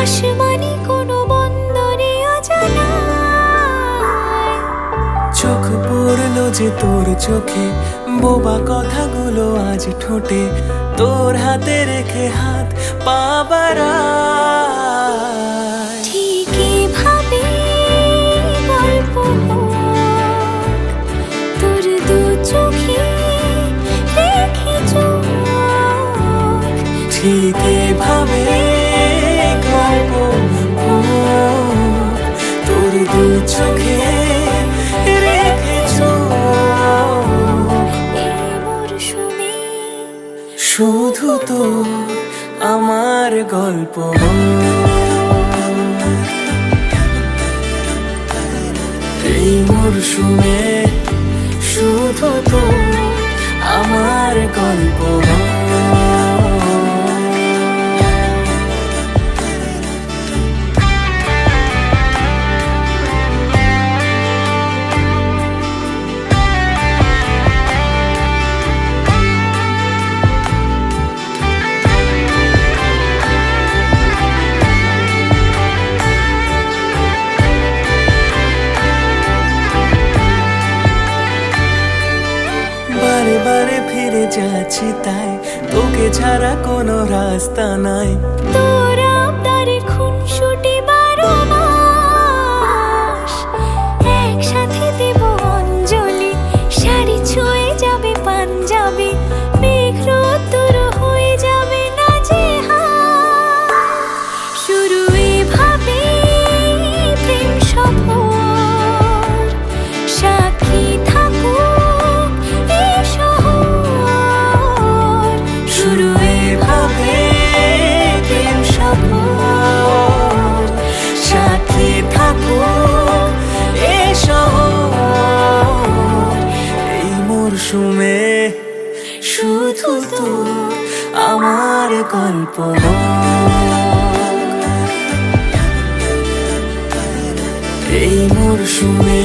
আসমানি কোনো বন্দরে অজানায়। চোখ পড়লো যে তোর চোখে, বোবা কথাগুলো আজ ঠোঁটে, তোর হাতে রেখে হাত পা বাড়ায়। ঠিক এভাবে গল্প হোক, তোর দু চোখে রেখে চোখ। ঠিক এভাবে গল্প হোক, তোর দু চোখে রেখে চোখ। এই মরশুমে শুধু তো আমার গল্প এই মরশুমে, শুধু তো আমার গল্প। বারে বারে ফিরে যাচ্ছি তাই, তোকে ছাড়া কোনো রাস্তা নাই। তোর আবদারে খুনসুটি 12 মাস, একসাথে দেব অঞ্জলি। শাড়ি ছুঁয়ে যাবে পাঞ্জাবি, মেঘ রোদ্দুর হয়ে যাবে নাজেহাল। শুরু এভাবে প্রেম সফর, সাক্ষী থাকুক এ শহর। শুরু এভাবে প্রেম সফর, সাথী থাকুক এ শহর। এই মরশুমে শুধু তো আমার গল্প। এই মরশুমে